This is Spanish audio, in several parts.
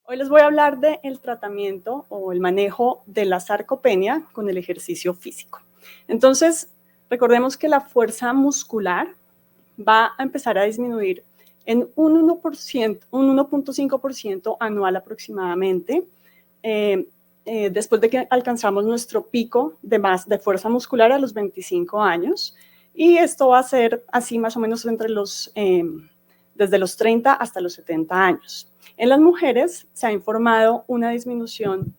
Hoy les voy a hablar del tratamiento o el manejo de la sarcopenia con el ejercicio físico. Entonces, recordemos que la fuerza muscular va a empezar a disminuir en un 1%, un 1.5% anual aproximadamente, después de que alcanzamos nuestro pico de fuerza muscular a los 25 años. Y esto va a ser así más o menos desde los 30 hasta los 70 años. En las mujeres se ha informado una disminución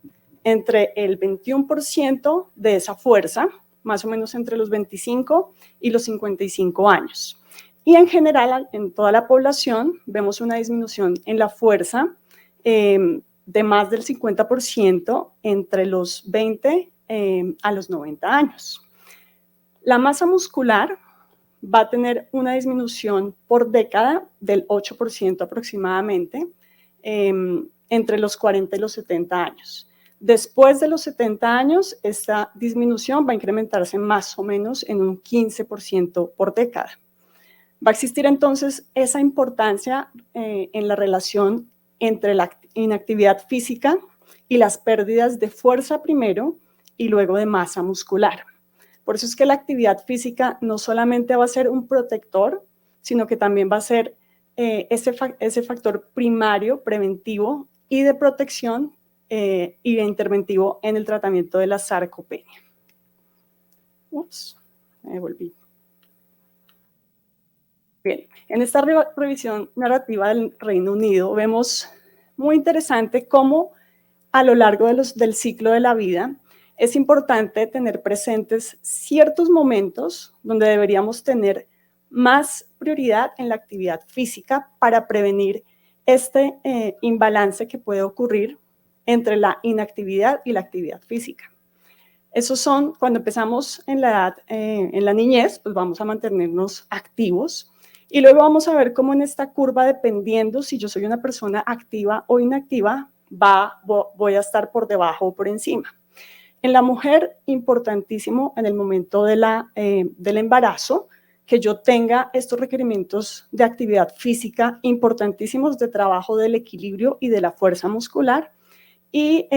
entre el 21% de esa fuerza, más o menos entre los 25 y los 55 años. Y en general, en toda la población, vemos una disminución en la fuerza de más del 50% entre los 20 a los 90 años. La masa muscular va a tener una disminución por década del 8% aproximadamente, entre los 40 y los 70 años. Después de los 70 años, esta disminución va a incrementarse más o menos en un 15% por década. Va a existir entonces esa importancia en la relación entre la inactividad física y las pérdidas de fuerza primero y luego de masa muscular. Por eso es que la actividad física no solamente va a ser un protector, sino que también va a ser ese factor primario, preventivo y de protección y de interventivo en el tratamiento de la sarcopenia. Ups, me volví. Bien, en esta revisión narrativa del Reino Unido vemos muy interesante cómo a lo largo del ciclo de la vida es importante tener presentes ciertos momentos donde deberíamos tener más prioridad en la actividad física para prevenir este imbalance que puede ocurrir entre la inactividad y la actividad física. Esos son, cuando empezamos en la niñez, pues vamos a mantenernos activos y luego vamos a ver cómo en esta curva, dependiendo si yo soy una persona activa o inactiva, voy a estar por debajo o por encima. En la mujer, importantísimo en el momento del embarazo, que yo tenga estos requerimientos de actividad física importantísimos de trabajo del equilibrio y de la fuerza muscular. Y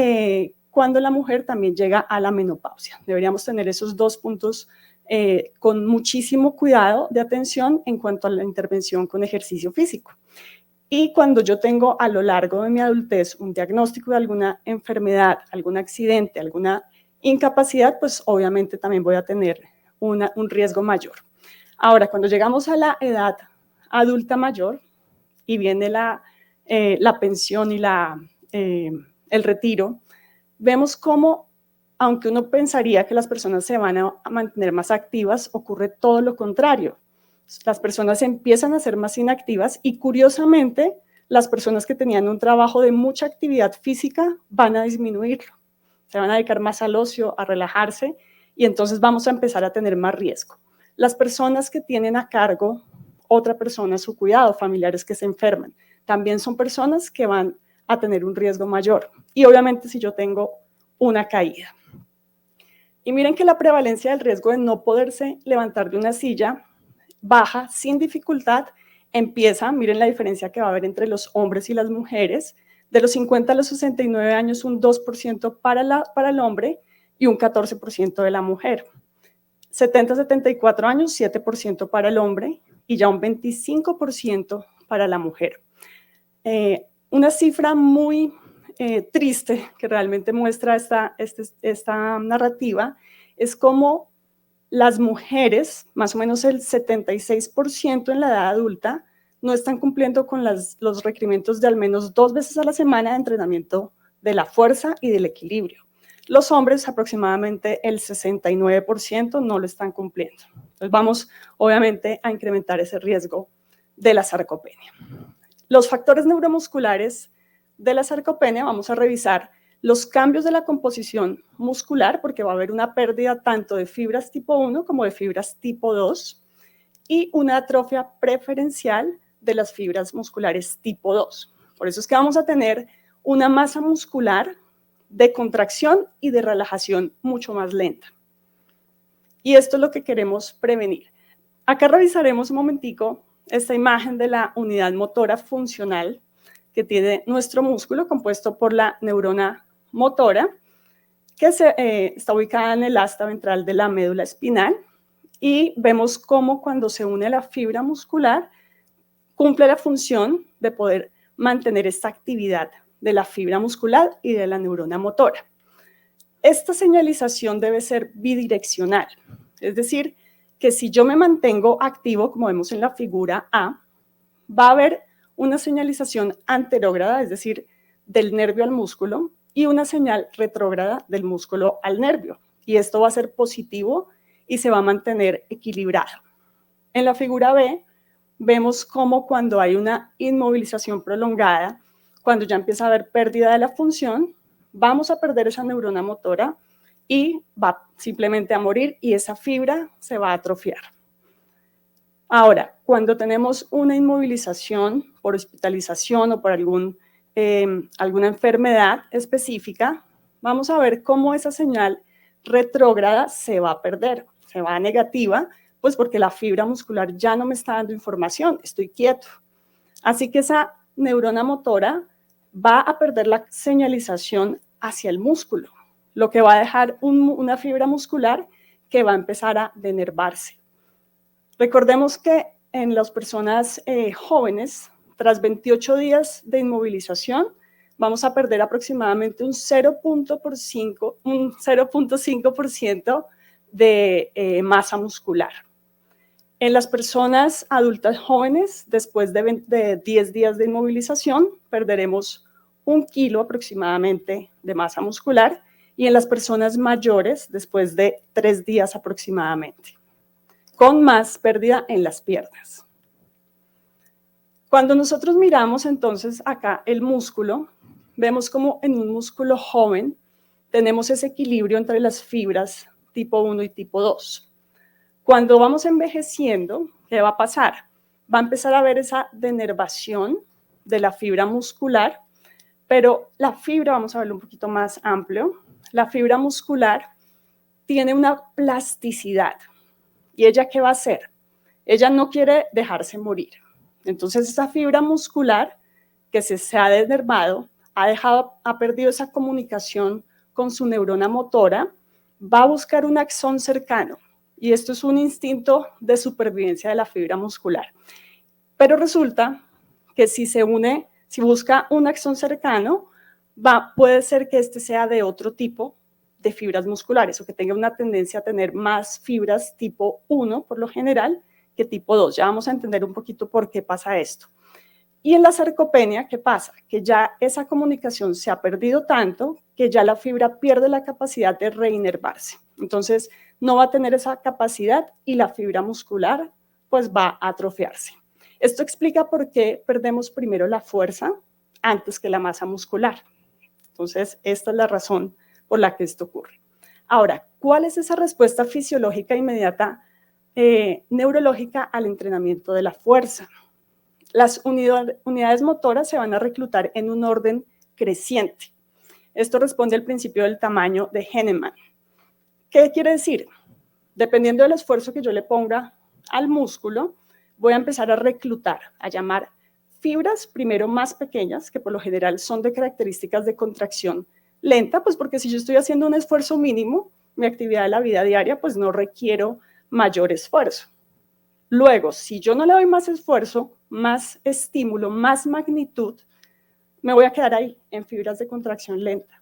cuando la mujer también llega a la menopausia. Deberíamos tener esos dos puntos con muchísimo cuidado de atención en cuanto a la intervención con ejercicio físico. Y cuando yo tengo a lo largo de mi adultez un diagnóstico de alguna enfermedad, algún accidente, alguna incapacidad, pues obviamente también voy a tener un riesgo mayor. Ahora, cuando llegamos a la edad adulta mayor y viene la pensión y el retiro, vemos cómo, aunque uno pensaría que las personas se van a mantener más activas, ocurre todo lo contrario. Las personas empiezan a ser más inactivas y, curiosamente, las personas que tenían un trabajo de mucha actividad física van a disminuirlo. Se van a dedicar más al ocio, a relajarse, y entonces vamos a empezar a tener más riesgo. Las personas que tienen a cargo otra persona a su cuidado, familiares que se enferman, también son personas que van a tener un riesgo mayor. Y obviamente si yo tengo una caída. Y miren que la prevalencia del riesgo de no poderse levantar de una silla baja sin dificultad, empieza, miren la diferencia que va a haber entre los hombres y las mujeres, de los 50 a los 69 años un 2% para el hombre y un 14% de la mujer. 70 a 74 años, 7% para el hombre y ya un 25% para la mujer. Una cifra muy triste que realmente muestra esta narrativa es cómo las mujeres, más o menos el 76% en la edad adulta, no están cumpliendo con los requerimientos de al menos 2 veces a la semana de entrenamiento de la fuerza y del equilibrio. Los hombres, aproximadamente el 69%, no lo están cumpliendo. Entonces vamos, obviamente, a incrementar ese riesgo de la sarcopenia. Los factores neuromusculares de la sarcopenia, vamos a revisar los cambios de la composición muscular, porque va a haber una pérdida tanto de fibras tipo 1 como de fibras tipo 2, y una atrofia preferencial de las fibras musculares tipo 2. Por eso es que vamos a tener una masa muscular de contracción y de relajación mucho más lenta. Y esto es lo que queremos prevenir. Acá revisaremos un momentico esta imagen de la unidad motora funcional, que tiene nuestro músculo, compuesto por la neurona motora, que está ubicada en el asta ventral de la médula espinal, y vemos cómo cuando se une la fibra muscular, cumple la función de poder mantener esta actividad de la fibra muscular y de la neurona motora. Esta señalización debe ser bidireccional, es decir, que si yo me mantengo activo, como vemos en la figura A, va a haber una señalización anterógrada, es decir, del nervio al músculo, y una señal retrógrada del músculo al nervio. Y esto va a ser positivo y se va a mantener equilibrado. En la figura B, vemos cómo cuando hay una inmovilización prolongada, cuando ya empieza a haber pérdida de la función, vamos a perder esa neurona motora y va simplemente a morir y esa fibra se va a atrofiar. Ahora, cuando tenemos una inmovilización por hospitalización o por alguna enfermedad específica, vamos a ver cómo esa señal retrógrada se va a perder, se va a negativa, pues porque la fibra muscular ya no me está dando información, estoy quieto. Así que esa neurona motora va a perder la señalización hacia el músculo, lo que va a dejar una fibra muscular que va a empezar a denervarse. Recordemos que en las personas jóvenes, tras 28 días de inmovilización, vamos a perder aproximadamente un 0.5% de masa muscular. En las personas adultas jóvenes, después de 10 días de inmovilización, perderemos 1 kilo aproximadamente de masa muscular, y en las personas mayores, después de 3 días aproximadamente, con más pérdida en las piernas. Cuando nosotros miramos entonces acá el músculo, vemos como en un músculo joven tenemos ese equilibrio entre las fibras tipo 1 y tipo 2. Cuando vamos envejeciendo, ¿qué va a pasar? Va a empezar a haber esa denervación de la fibra muscular, pero la fibra, vamos a verlo un poquito más amplio, la fibra muscular tiene una plasticidad. ¿Y ella qué va a hacer? Ella no quiere dejarse morir. Entonces esa fibra muscular que se ha denervado, ha perdido esa comunicación con su neurona motora, va a buscar un axón cercano. Y esto es un instinto de supervivencia de la fibra muscular. Pero resulta que si busca un axón cercano, puede ser que este sea de otro tipo de fibras musculares o que tenga una tendencia a tener más fibras tipo 1 por lo general que tipo 2. Ya vamos a entender un poquito por qué pasa esto. Y en la sarcopenia, ¿qué pasa? Que ya esa comunicación se ha perdido tanto que ya la fibra pierde la capacidad de reinervarse. Entonces, no va a tener esa capacidad y la fibra muscular pues va a atrofiarse. Esto explica por qué perdemos primero la fuerza antes que la masa muscular. Entonces, esta es la razón por la que esto ocurre. Ahora, ¿cuál es esa respuesta fisiológica inmediata neurológica al entrenamiento de la fuerza? Las unidades motoras se van a reclutar en un orden creciente. Esto responde al principio del tamaño de Henneman. ¿Qué quiere decir? Dependiendo del esfuerzo que yo le ponga al músculo, voy a empezar a reclutar, a llamar fibras primero más pequeñas, que por lo general son de características de contracción lenta, pues porque si yo estoy haciendo un esfuerzo mínimo, mi actividad de la vida diaria, pues no requiero mayor esfuerzo. Luego, si yo no le doy más esfuerzo, más estímulo, más magnitud, me voy a quedar ahí en fibras de contracción lenta.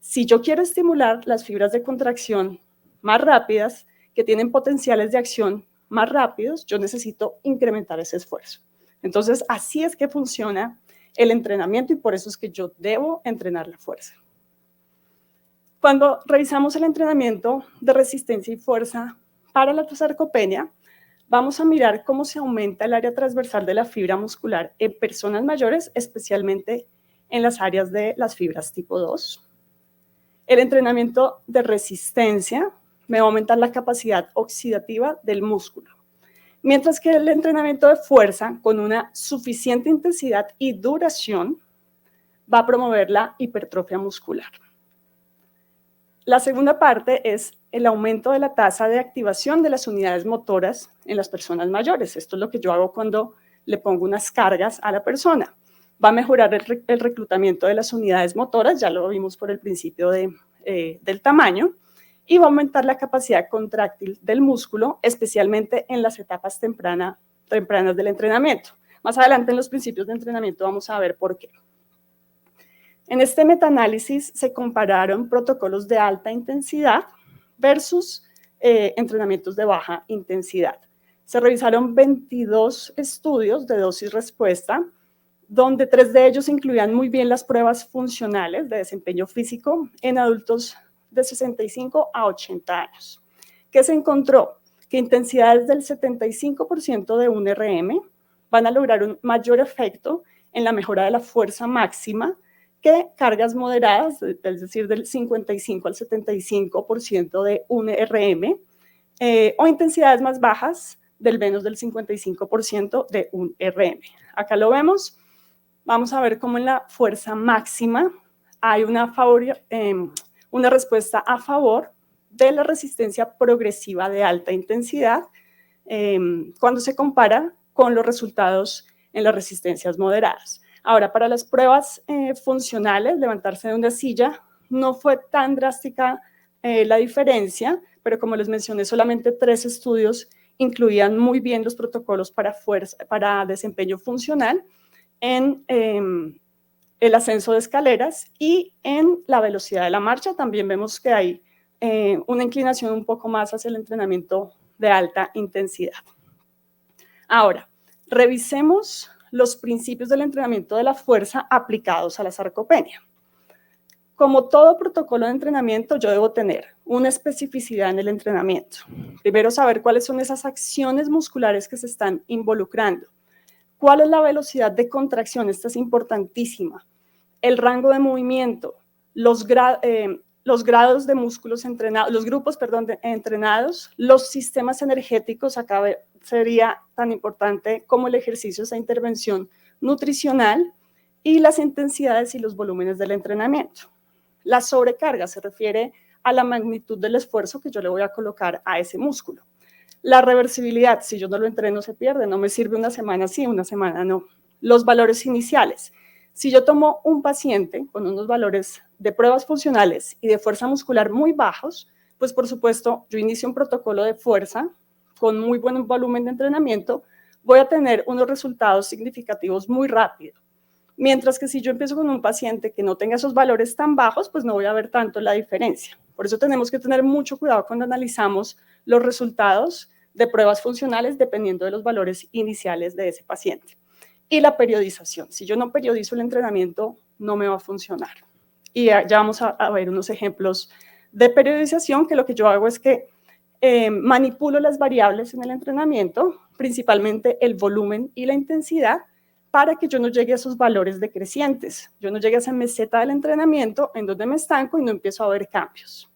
Si yo quiero estimular las fibras de contracción más rápidas, que tienen potenciales de acción más rápidos, yo necesito incrementar ese esfuerzo. Entonces, así es que funciona el entrenamiento y por eso es que yo debo entrenar la fuerza. Cuando revisamos el entrenamiento de resistencia y fuerza para la sarcopenia, vamos a mirar cómo se aumenta el área transversal de la fibra muscular en personas mayores, especialmente en las áreas de las fibras tipo 2. El entrenamiento de resistencia me va a aumentar la capacidad oxidativa del músculo, mientras que el entrenamiento de fuerza con una suficiente intensidad y duración va a promover la hipertrofia muscular. La segunda parte es el aumento de la tasa de activación de las unidades motoras en las personas mayores. Esto es lo que yo hago cuando le pongo unas cargas a la persona. Va a mejorar el reclutamiento de las unidades motoras, ya lo vimos por el principio del tamaño, y va a aumentar la capacidad contráctil del músculo, especialmente en las etapas tempranas del entrenamiento. Más adelante en los principios de entrenamiento vamos a ver por qué. En este metaanálisis se compararon protocolos de alta intensidad versus entrenamientos de baja intensidad. Se revisaron 22 estudios de dosis-respuesta, donde 3 de ellos incluían muy bien las pruebas funcionales de desempeño físico en adultos de 65 a 80 años. ¿Qué se encontró? Que intensidades del 75% de un RM van a lograr un mayor efecto en la mejora de la fuerza máxima que cargas moderadas, es decir, del 55 al 75% de un RM, o intensidades más bajas del menos del 55% de un RM. Acá lo vemos. Vamos a ver cómo en la fuerza máxima hay una respuesta a favor de la resistencia progresiva de alta intensidad cuando se compara con los resultados en las resistencias moderadas. Ahora, para las pruebas funcionales, levantarse de una silla, no fue tan drástica la diferencia, pero como les mencioné, solamente 3 estudios incluían muy bien los protocolos para desempeño funcional en el ascenso de escaleras y en la velocidad de la marcha. También vemos que hay una inclinación un poco más hacia el entrenamiento de alta intensidad. Ahora, revisemos los principios del entrenamiento de la fuerza aplicados a la sarcopenia. Como todo protocolo de entrenamiento, yo debo tener una especificidad en el entrenamiento. Primero, saber cuáles son esas acciones musculares que se están involucrando. ¿Cuál es la velocidad de contracción? Esta es importantísima. El rango de movimiento, los grados de músculos entrenados, los grupos, entrenados, los sistemas energéticos, acá sería tan importante como el ejercicio, esa intervención nutricional, y las intensidades y los volúmenes del entrenamiento. La sobrecarga se refiere a la magnitud del esfuerzo que yo le voy a colocar a ese músculo. La reversibilidad, si yo no lo entreno, se pierde, no me sirve una semana sí, una semana no. Los valores iniciales. Si yo tomo un paciente con unos valores de pruebas funcionales y de fuerza muscular muy bajos, pues por supuesto yo inicio un protocolo de fuerza con muy buen volumen de entrenamiento, voy a tener unos resultados significativos muy rápido. Mientras que si yo empiezo con un paciente que no tenga esos valores tan bajos, pues no voy a ver tanto la diferencia. Por eso tenemos que tener mucho cuidado cuando analizamos los resultados de pruebas funcionales dependiendo de los valores iniciales de ese paciente. Y la periodización. Si yo no periodizo el entrenamiento, no me va a funcionar. Y ya vamos a ver unos ejemplos de periodización, que lo que yo hago es que manipulo las variables en el entrenamiento, principalmente el volumen y la intensidad, para que yo no llegue a esos valores decrecientes. Yo no llegue a esa meseta del entrenamiento en donde me estanco y no empiezo a ver cambios.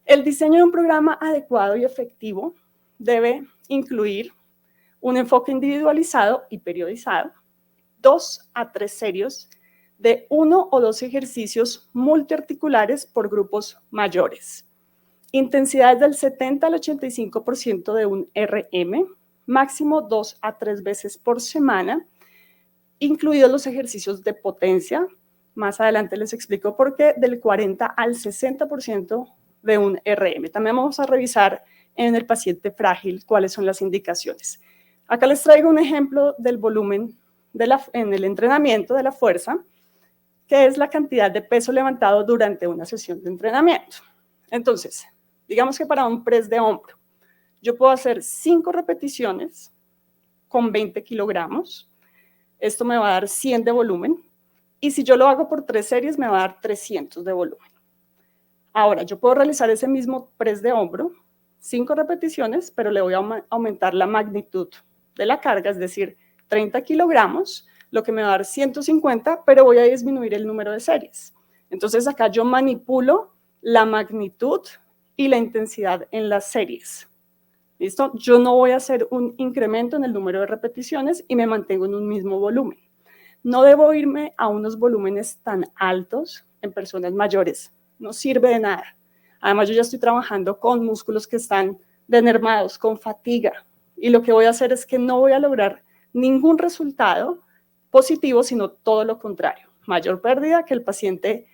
El diseño de un programa adecuado y efectivo debe incluir un enfoque individualizado y periodizado, 2 a 3 series de 1 o 2 ejercicios multiarticulares por grupos mayores, intensidades del 70 al 85% de un RM, máximo 2 a 3 veces por semana, incluidos los ejercicios de potencia. Más adelante les explico por qué, del 40 al 60% de un RM. También vamos a revisar en el paciente frágil cuáles son las indicaciones. Acá les traigo un ejemplo del volumen en el entrenamiento de la fuerza, que es la cantidad de peso levantado durante una sesión de entrenamiento. Entonces, digamos que para un press de hombro, yo puedo hacer 5 repeticiones con 20 kilogramos. Esto me va a dar 100 de volumen. Y si yo lo hago por 3 series, me va a dar 300 de volumen. Ahora, yo puedo realizar ese mismo press de hombro, 5 repeticiones, pero le voy a aumentar la magnitud de la carga, es decir, 30 kilogramos, lo que me va a dar 150, pero voy a disminuir el número de series. Entonces, acá yo manipulo la magnitud y la intensidad en las series. ¿Listo? Yo no voy a hacer un incremento en el número de repeticiones y me mantengo en un mismo volumen. No debo irme a unos volúmenes tan altos en personas mayores. No sirve de nada. Además, yo ya estoy trabajando con músculos que están denervados, con fatiga. Y lo que voy a hacer es que no voy a lograr ningún resultado positivo, sino todo lo contrario. Mayor pérdida, que el paciente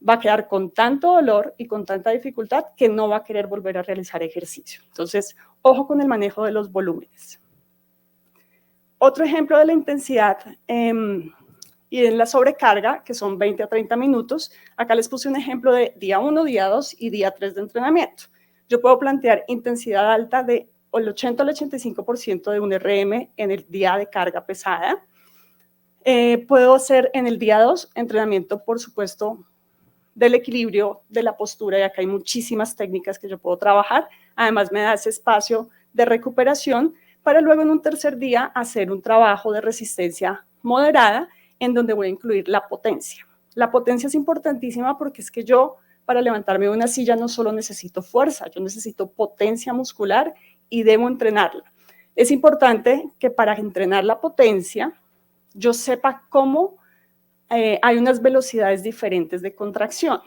va a quedar con tanto dolor y con tanta dificultad que no va a querer volver a realizar ejercicio. Entonces, ojo con el manejo de los volúmenes. Otro ejemplo de la intensidad y en la sobrecarga, que son 20 a 30 minutos. Acá les puse un ejemplo de día 1, día 2 y día 3 de entrenamiento. Yo puedo plantear intensidad alta de el 80 al 85% de un RM en el día de carga pesada. Puedo hacer en el día 2 entrenamiento, por supuesto, del equilibrio, de la postura, y acá hay muchísimas técnicas que yo puedo trabajar. Además, me da ese espacio de recuperación para luego en un tercer día hacer un trabajo de resistencia moderada en donde voy a incluir la potencia. La potencia es importantísima porque es que yo, para levantarme de una silla, no solo necesito fuerza, yo necesito potencia muscular y debo entrenarla. Es importante que para entrenar la potencia, yo sepa cómo hay unas velocidades diferentes de contracción.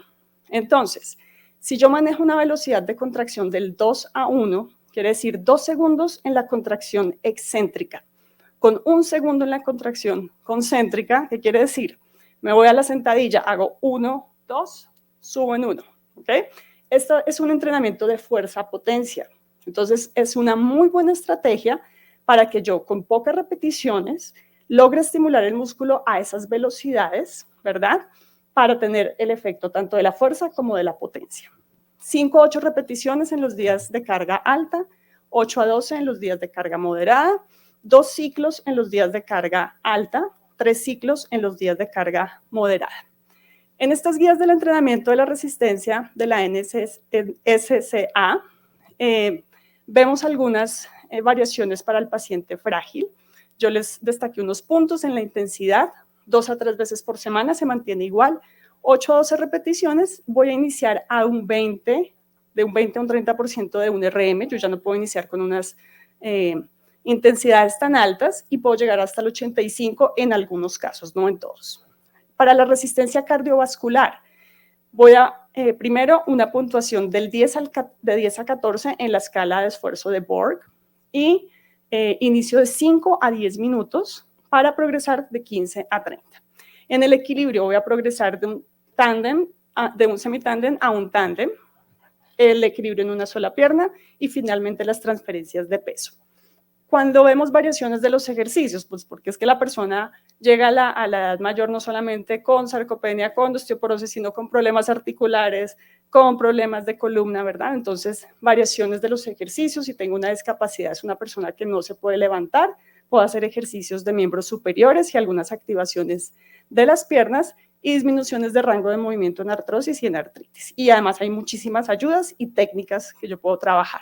Entonces, si yo manejo una velocidad de contracción del 2 a 1, quiere decir 2 segundos en la contracción excéntrica, con 1 segundo en la contracción concéntrica, ¿qué quiere decir? Me voy a la sentadilla, hago 1, 2, subo en 1, ¿ok? Esto es un entrenamiento de fuerza-potencia. Entonces, es una muy buena estrategia para que yo, con pocas repeticiones, logre estimular el músculo a esas velocidades, ¿verdad? Para tener el efecto tanto de la fuerza como de la potencia. 5 a 8 repeticiones en los días de carga alta, 8 a 12 en los días de carga moderada, 2 ciclos en los días de carga alta, 3 ciclos en los días de carga moderada. En estas guías del entrenamiento de la resistencia de la NSCA, vemos algunas variaciones para el paciente frágil. Yo les destaqué unos puntos en la intensidad, 2 a 3 veces por semana se mantiene igual, 8 a 12 repeticiones, voy a iniciar a de un 20 a un 30% de un RM, yo ya no puedo iniciar con unas intensidades tan altas y puedo llegar hasta el 85 en algunos casos, no en todos. Para la resistencia cardiovascular, voy a primero una puntuación de 10 a 14 en la escala de esfuerzo de Borg y inicio de 5 a 10 minutos para progresar de 15 a 30. En el equilibrio voy a progresar de un tándem, de un semitándem a un tándem, el equilibrio en una sola pierna y finalmente las transferencias de peso. Cuando vemos variaciones de los ejercicios, pues porque es que la persona llega a la edad mayor no solamente con sarcopenia, con osteoporosis, sino con problemas articulares, con problemas de columna, ¿verdad? Entonces, variaciones de los ejercicios. Si tengo una discapacidad, es una persona que no se puede levantar, puedo hacer ejercicios de miembros superiores y algunas activaciones de las piernas y disminuciones de rango de movimiento en artrosis y en artritis. Y además hay muchísimas ayudas y técnicas que yo puedo trabajar.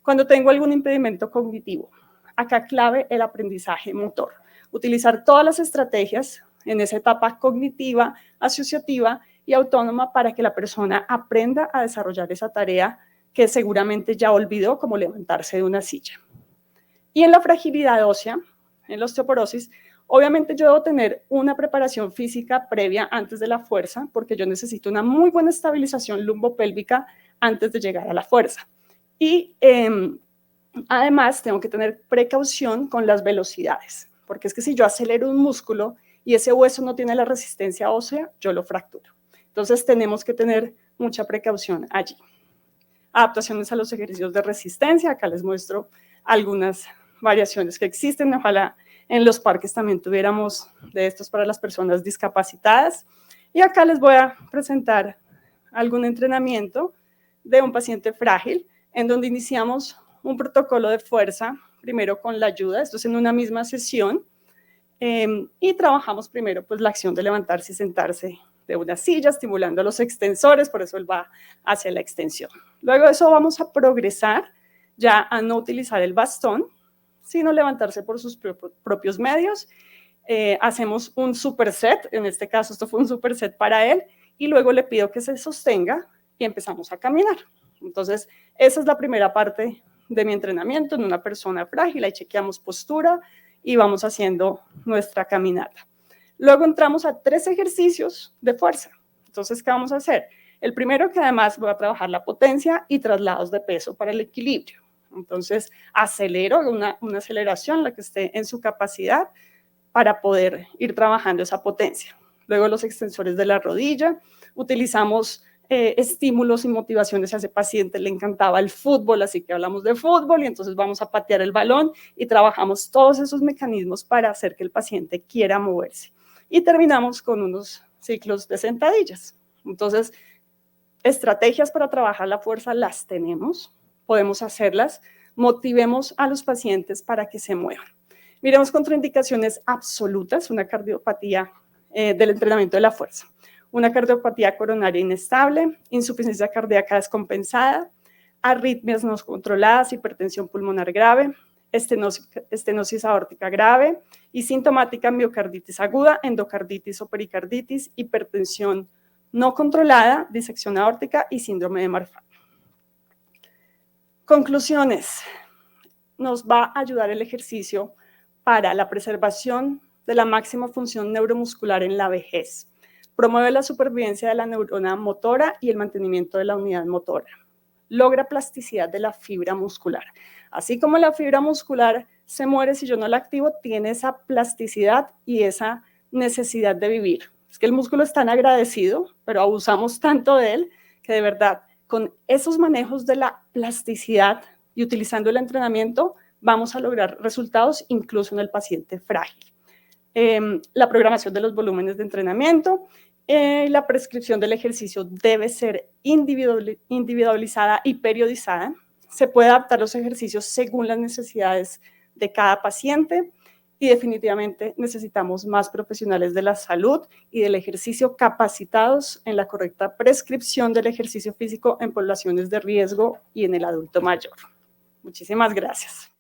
Cuando tengo algún impedimento cognitivo, acá clave el aprendizaje motor. Utilizar todas las estrategias en esa etapa cognitiva, asociativa y autónoma para que la persona aprenda a desarrollar esa tarea que seguramente ya olvidó, como levantarse de una silla. Y en la fragilidad ósea, en la osteoporosis, obviamente yo debo tener una preparación física previa antes de la fuerza, porque yo necesito una muy buena estabilización lumbopélvica antes de llegar a la fuerza. Y además tengo que tener precaución con las velocidades, porque es que si yo acelero un músculo y ese hueso no tiene la resistencia ósea, yo lo fracturo. Entonces tenemos que tener mucha precaución allí. Adaptaciones a los ejercicios de resistencia, acá les muestro algunas variaciones que existen, ojalá en los parques también tuviéramos de estos para las personas discapacitadas. Y acá les voy a presentar algún entrenamiento de un paciente frágil, en donde iniciamos un protocolo de fuerza, primero con la ayuda, esto es en una misma sesión, y trabajamos primero pues la acción de levantarse y sentarse de una silla, estimulando los extensores, por eso él va hacia la extensión. Luego de eso vamos a progresar ya a no utilizar el bastón, sino levantarse por sus propios medios. Hacemos un superset, en este caso esto fue un superset para él, y luego le pido que se sostenga y empezamos a caminar. Entonces, esa es la primera parte de mi entrenamiento en una persona frágil. Ahí chequeamos postura y vamos haciendo nuestra caminata. Luego entramos a 3 ejercicios de fuerza. Entonces, ¿qué vamos a hacer? El primero, que además voy a trabajar la potencia y traslados de peso para el equilibrio. Entonces, acelero una aceleración, la que esté en su capacidad. para poder ir trabajando esa potencia. Luego los extensores de la rodilla, utilizamos estímulos y motivaciones. A ese paciente le encantaba el fútbol, así que hablamos de fútbol y entonces vamos a patear el balón y trabajamos todos esos mecanismos para hacer que el paciente quiera moverse. Y terminamos con unos ciclos de sentadillas. Entonces, estrategias para trabajar la fuerza las tenemos, podemos hacerlas, motivemos a los pacientes para que se muevan. Miremos contraindicaciones absolutas, una cardiopatía del entrenamiento de la fuerza, una cardiopatía coronaria inestable, insuficiencia cardíaca descompensada, arritmias no controladas, hipertensión pulmonar grave, estenosis aórtica grave y sintomática miocarditis aguda, endocarditis o pericarditis, hipertensión no controlada, disección aórtica y síndrome de Marfan. Conclusiones. Nos va a ayudar el ejercicio para la preservación de la máxima función neuromuscular en la vejez. Promueve la supervivencia de la neurona motora y el mantenimiento de la unidad motora. Logra plasticidad de la fibra muscular. Así como la fibra muscular se muere si yo no la activo, tiene esa plasticidad y esa necesidad de vivir. Es que el músculo es tan agradecido, pero abusamos tanto de él, que de verdad, con esos manejos de la plasticidad y utilizando el entrenamiento, vamos a lograr resultados incluso en el paciente frágil. La programación de los volúmenes de entrenamiento, la prescripción del ejercicio debe ser individualizada y periodizada. Se puede adaptar los ejercicios según las necesidades de cada paciente y definitivamente necesitamos más profesionales de la salud y del ejercicio capacitados en la correcta prescripción del ejercicio físico en poblaciones de riesgo y en el adulto mayor. Muchísimas gracias.